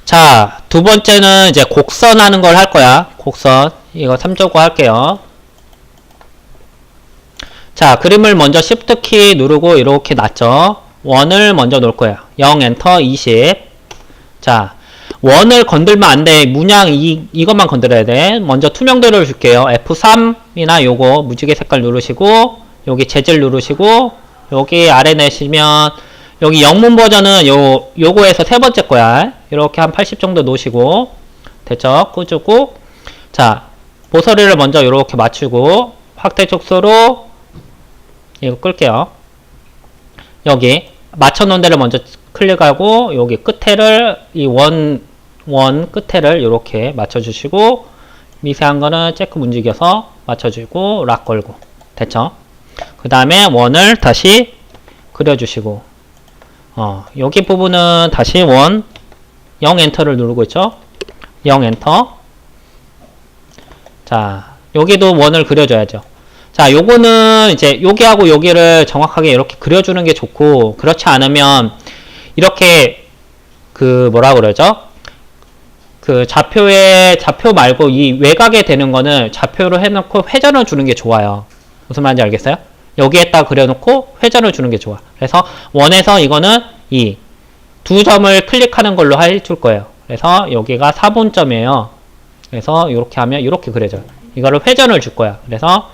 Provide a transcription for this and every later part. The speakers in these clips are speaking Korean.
자, 두 번째는 이제 곡선 하는 걸 할 거야. 곡선. 이거 3조고 할게요. 자, 그림을 먼저 Shift 키 누르고 이렇게 놨죠. 원을 먼저 놓을 거야. 0 엔터 20. 자, 원을 건들면 안 돼. 문양 이것만 건드려야 돼. 먼저 투명도를 줄게요. F3이나 요거 무지개 색깔 누르시고, 여기 재질 누르시고, 여기 아래 내시면, 여기 영문 버전은 요거에서 세 번째 거야. 이렇게 한 80 정도 놓으시고, 됐죠? 끄주고, 자, 모서리를 먼저 이렇게 맞추고, 확대 촉수로, 이거 끌게요. 여기, 맞춰놓은 데를 먼저 클릭하고, 여기 끝에를, 원 끝에를 이렇게 맞춰주시고, 미세한 거는 조금 움직여서 맞춰주고, 락 걸고. 됐죠? 그 다음에 원을 다시 그려주시고, 여기 부분은 다시 0 엔터를 누르고 있죠? 0 엔터. 자, 여기도 원을 그려줘야죠. 자, 요거는 이제 여기하고 여기를 정확하게 이렇게 그려주는 게 좋고, 그렇지 않으면 이렇게 뭐라 그러죠? 좌표 말고 이 외곽에 되는 거는 좌표로 해놓고 회전을 주는 게 좋아요. 무슨 말인지 알겠어요? 여기에다 그려놓고 회전을 주는 게 좋아. 그래서 원에서 이거는 이 두 점을 클릭하는 걸로 해줄 거예요. 그래서 여기가 4분점이에요. 그래서 이렇게 하면 이렇게 그려져요. 이거를 회전을 줄 거야. 그래서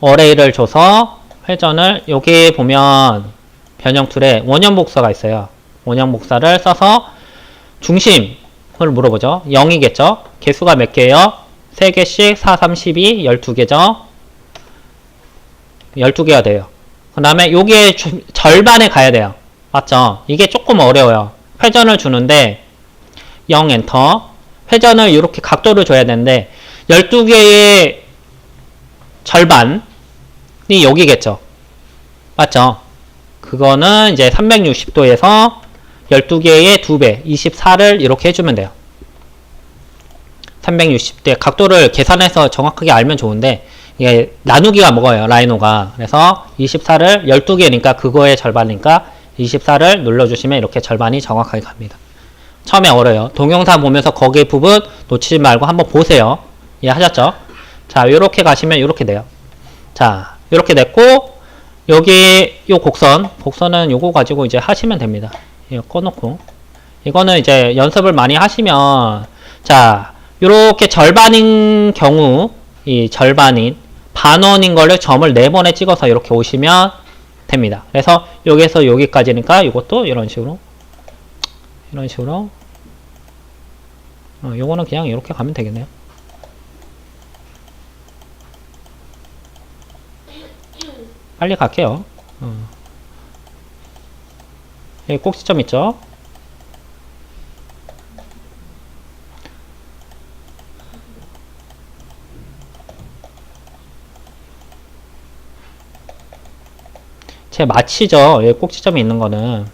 어레이를 줘서 회전을, 여기 보면 변형 툴에 원형 복사가 있어요. 원형 복사를 써서 중심을 물어보죠. 0이겠죠? 개수가 몇 개예요? 3개씩 4, 3, 12, 12개죠? 12개가 돼요. 그 다음에 여기에 절반에 가야 돼요. 맞죠? 이게 조금 어려워요. 회전을 주는데 0 엔터. 회전을 이렇게 각도를 줘야 되는데 12개의 절반이 여기겠죠? 맞죠? 그거는 이제 360도에서 12개의 2배, 24를 이렇게 해주면 돼요. 360대 각도를 계산해서 정확하게 알면 좋은데, 이게 나누기가 먹어요, 라이노가. 그래서 24를 12개니까 그거의 절반이니까 24를 눌러주시면 이렇게 절반이 정확하게 갑니다. 처음에 어려요. 동영상 보면서 거기 부분 놓치지 말고 한번 보세요. 이해하셨죠? 자, 요렇게 가시면 요렇게 돼요. 자, 요렇게 됐고, 여기 요 곡선은 요거 가지고 이제 하시면 됩니다. 이거 꺼놓고. 이거는 이제 연습을 많이 하시면, 자, 요렇게 절반인 경우, 이 절반인, 반원인 거를 점을 4번에 찍어서 이렇게 오시면 됩니다. 그래서 여기에서 여기까지니까 이것도 이런 식으로, 요거는 그냥 이렇게 가면 되겠네요. 빨리 갈게요. 여기 꼭지점 있죠? 제 마치죠. 여기 꼭지점이 있는 거는.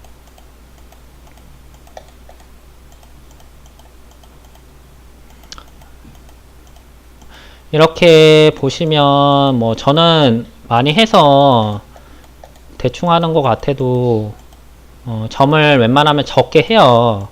이렇게 보시면 뭐 저는 많이 해서 대충 하는 것 같아도 점을 웬만하면 적게 해요.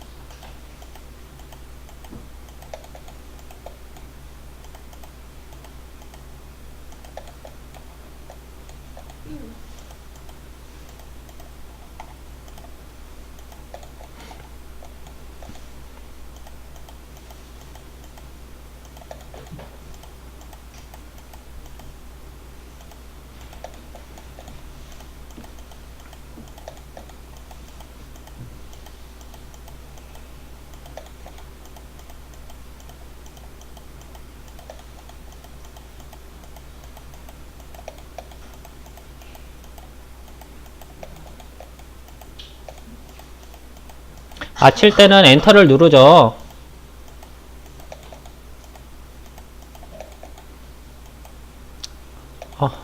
맞힐 때는 엔터를 누르죠.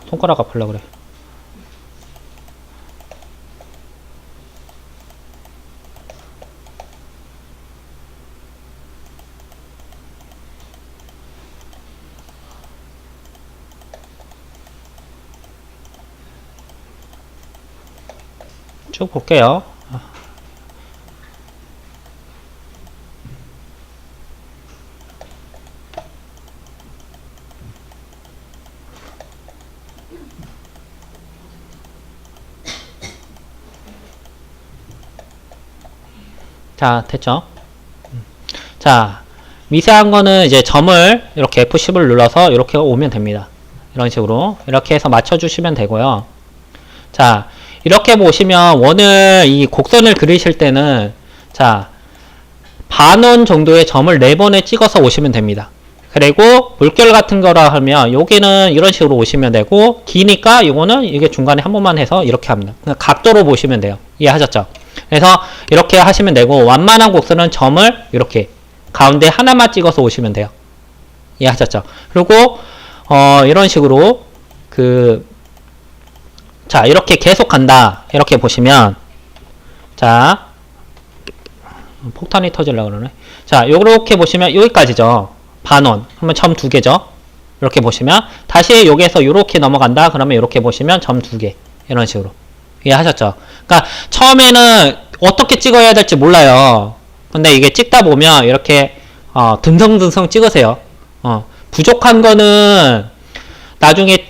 손가락 아플라 그래. 쭉 볼게요. 자, 됐죠? 자, 미세한 거는 이제 점을 이렇게 F10을 눌러서 이렇게 오면 됩니다. 이런 식으로. 이렇게 해서 맞춰주시면 되고요. 자, 이렇게 보시면 원을, 이 곡선을 그리실 때는, 자, 반원 정도의 점을 4번에 찍어서 오시면 됩니다. 그리고 물결 같은 거라 하면 여기는 이런 식으로 오시면 되고, 기니까 이거는 이게 중간에 한 번만 해서 이렇게 합니다. 각도로 보시면 돼요. 이해하셨죠? 그래서 이렇게 하시면 되고, 완만한 곡선은 점을 이렇게 가운데 하나만 찍어서 오시면 돼요. 이해하셨죠? 그리고 이런 식으로 자, 이렇게 계속 간다. 이렇게 보시면, 자, 폭탄이 터지려고 그러네. 자, 요렇게 보시면 여기까지죠. 반원. 그러면 점 2개죠. 이렇게 보시면 다시 여기에서 요렇게 넘어간다. 그러면 이렇게 보시면 점 2개. 이런 식으로. 이해하셨죠? 그러니까 처음에는 어떻게 찍어야 될지 몰라요. 근데 이게 찍다 보면 이렇게 듬성듬성 찍으세요. 부족한 거는 나중에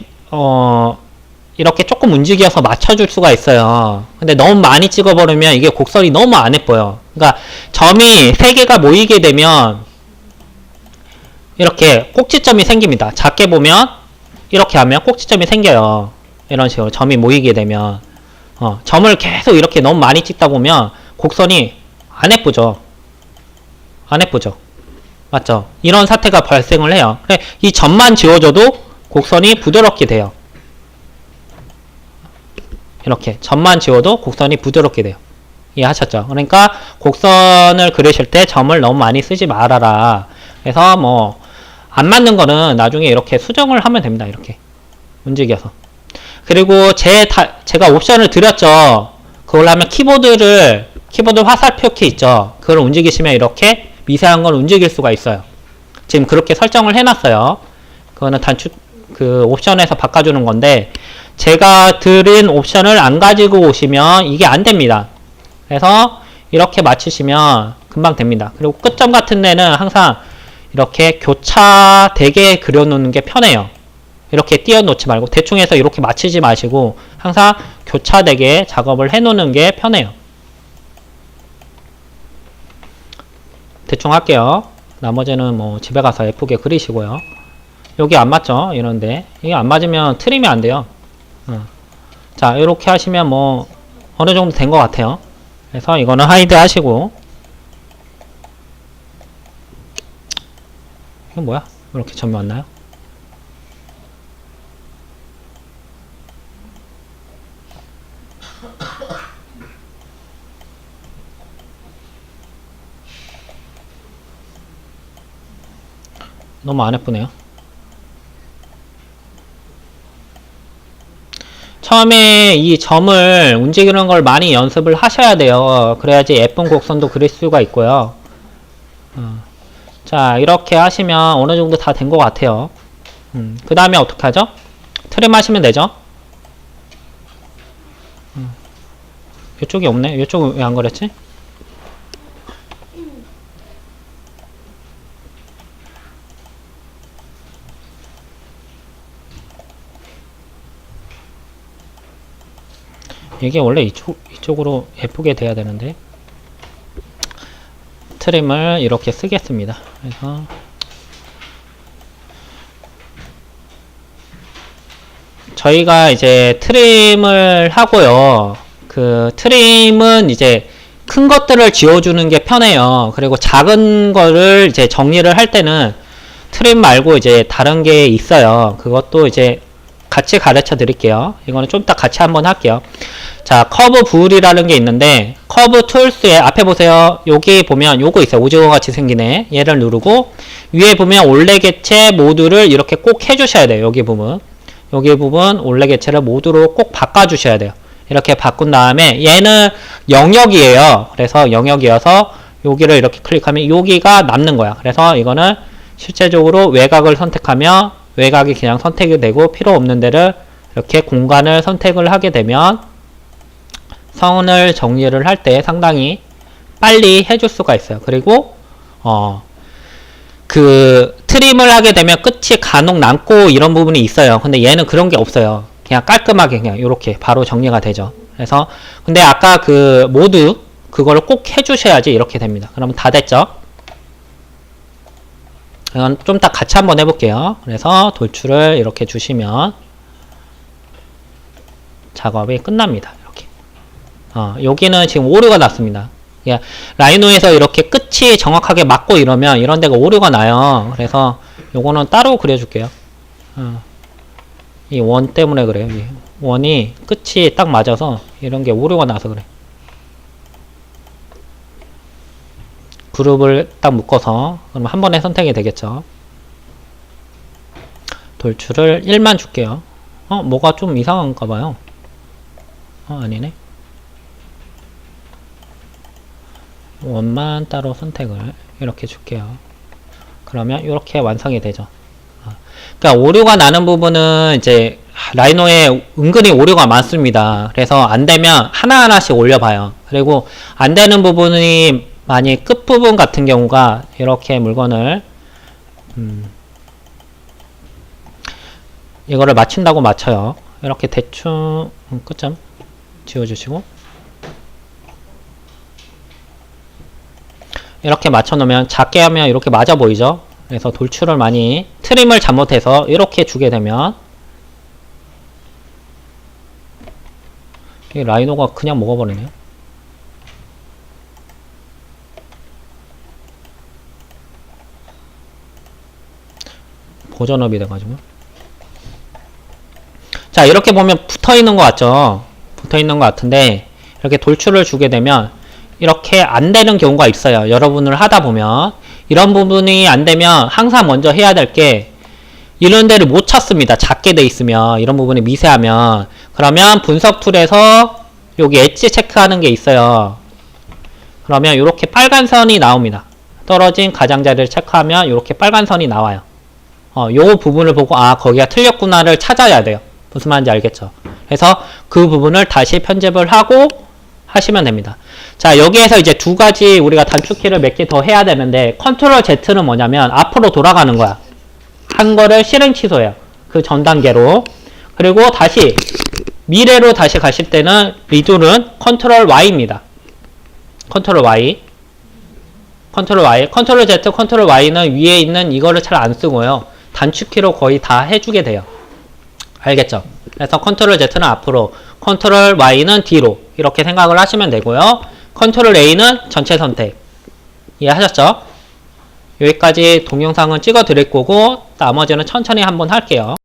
이렇게 조금 움직여서 맞춰줄 수가 있어요. 근데 너무 많이 찍어버리면 이게 곡선이 너무 안 예뻐요. 그러니까 점이 3개가 모이게 되면 이렇게 꼭지점이 생깁니다. 작게 보면 이렇게 하면 꼭지점이 생겨요. 이런 식으로 점이 모이게 되면 점을 계속 이렇게 너무 많이 찍다 보면 곡선이 안 예쁘죠. 안 예쁘죠. 맞죠? 이런 사태가 발생을 해요. 이 점만 지워줘도 곡선이 부드럽게 돼요. 이렇게 점만 지워도 곡선이 부드럽게 돼요. 이해하셨죠? 그러니까 곡선을 그리실 때 점을 너무 많이 쓰지 말아라. 그래서 뭐 안 맞는 거는 나중에 이렇게 수정을 하면 됩니다. 이렇게 움직여서. 그리고 제가 옵션을 드렸죠. 그걸 하면 키보드 화살표 키 있죠. 그걸 움직이시면 이렇게 미세한 걸 움직일 수가 있어요. 지금 그렇게 설정을 해놨어요. 그거는 옵션에서 바꿔주는 건데, 제가 드린 옵션을 안 가지고 오시면 이게 안 됩니다. 그래서 이렇게 맞추시면 금방 됩니다. 그리고 끝점 같은 데는 항상 이렇게 교차되게 그려놓는 게 편해요. 이렇게 띄워놓지 말고 대충 해서 이렇게 맞추지 마시고 항상 교차되게 작업을 해놓는 게 편해요. 대충 할게요. 나머지는 뭐 집에 가서 예쁘게 그리시고요. 여기 안 맞죠? 이런데 이게 안 맞으면 트림이 안 돼요. 자, 이렇게 하시면 뭐 어느 정도 된 것 같아요. 그래서 이거는 하이드 하시고, 이건 뭐야? 왜 이렇게 점이 왔나요? 너무 안 예쁘네요. 처음에 이 점을 움직이는 걸 많이 연습을 하셔야 돼요. 그래야지 예쁜 곡선도 그릴 수가 있고요. 자, 이렇게 하시면 어느 정도 다 된 것 같아요. 그 다음에 어떻게 하죠? 트림 하시면 되죠? 이쪽이 없네. 이쪽은 왜 안 그랬지? 이게 원래 이쪽으로 예쁘게 돼야 되는데, 트림을 이렇게 쓰겠습니다. 그래서 저희가 이제 트림을 하고요. 그 트림은 이제 큰 것들을 지워주는 게 편해요. 그리고 작은 거를 이제 정리를 할 때는 트림 말고 이제 다른 게 있어요. 그것도 이제 같이 가르쳐 드릴게요. 이거는 좀 이따 같이 한번 할게요. 자, 커브 불이라는 게 있는데, 커브 툴스에 앞에 보세요. 여기 보면 요거 있어요. 오징어 같이 생기네. 얘를 누르고 위에 보면 올레 개체 모드를 이렇게 꼭 해주셔야 돼요. 여기 부분 올레 개체를 모드로 꼭 바꿔주셔야 돼요. 이렇게 바꾼 다음에 얘는 영역이에요. 그래서 영역이어서 여기를 이렇게 클릭하면 여기가 남는 거야. 그래서 이거는 실제적으로 외곽을 선택하면 외곽이 그냥 선택이 되고, 필요 없는 데를 이렇게 공간을 선택을 하게 되면 선을 정리를 할 때 상당히 빨리 해줄 수가 있어요. 그리고 그 트림을 하게 되면 끝이 간혹 남고 이런 부분이 있어요. 근데 얘는 그런 게 없어요. 그냥 깔끔하게 그냥 이렇게 바로 정리가 되죠. 그래서 근데 아까 그 모드 그걸 꼭 해주셔야지 이렇게 됩니다. 그러면 다 됐죠? 이건 좀 이따 같이 한번 해볼게요. 그래서 돌출을 이렇게 주시면 작업이 끝납니다. 이렇게. 여기는 지금 오류가 났습니다. 예, 라이노에서 이렇게 끝이 정확하게 맞고 이러면 이런 데가 오류가 나요. 그래서 요거는 따로 그려줄게요. 이 원 때문에 그래요. 이 원이 끝이 딱 맞아서 이런 게 오류가 나서 그래. 그룹을 딱 묶어서 그럼 한 번에 선택이 되겠죠. 돌출을 1만 줄게요. 뭐가 좀 이상한가 봐요. 아니네. 원만 따로 선택을 이렇게 줄게요. 그러면 이렇게 완성이 되죠. 그러니까 오류가 나는 부분은 이제 라이노에 은근히 오류가 많습니다. 그래서 안 되면 하나하나씩 올려봐요. 그리고 안 되는 부분이 많이 끝부분 같은 경우가 이렇게 물건을 이거를 맞춘다고 맞춰요. 이렇게 대충 끝점 지워주시고 이렇게 맞춰 놓으면 작게 하면 이렇게 맞아 보이죠? 그래서 돌출을 많이 트림을 잘못해서 이렇게 주게 되면 이 라이노가 그냥 먹어버리네요. 보전업이 돼가지고. 자, 이렇게 보면 붙어있는 것 같죠? 붙어있는 것 같은데 이렇게 돌출을 주게 되면 이렇게 안 되는 경우가 있어요. 여러분을 하다 보면 이런 부분이 안 되면 항상 먼저 해야 될 게 이런 데를 못 찾습니다. 작게 돼 있으면 이런 부분이 미세하면 그러면 분석 툴에서 여기 엣지 체크하는 게 있어요. 그러면 이렇게 빨간 선이 나옵니다. 떨어진 가장자리를 체크하면 이렇게 빨간 선이 나와요. 요 부분을 보고 거기가 틀렸구나를 찾아야 돼요. 무슨 말인지 알겠죠? 그래서 그 부분을 다시 편집을 하고 하시면 됩니다. 자, 여기에서 이제 두 가지 우리가 단축키를 몇 개 더 해야 되는데 컨트롤 Z는 뭐냐면 앞으로 돌아가는 거야. 한 거를 실행 취소해요. 그 전 단계로. 그리고 다시 미래로 다시 가실 때는 리도는 컨트롤 Y입니다. 컨트롤 Y. 컨트롤 Y. 컨트롤 Z, 컨트롤 Y는 위에 있는 이거를 잘 안 쓰고요. 단축키로 거의 다 해주게 돼요. 알겠죠? 그래서 컨트롤 Z는 앞으로, 컨트롤 Y는 뒤로 이렇게 생각을 하시면 되고요. 컨트롤 A는 전체 선택. 이해하셨죠? 여기까지 동영상은 찍어 드릴 거고 나머지는 천천히 한번 할게요.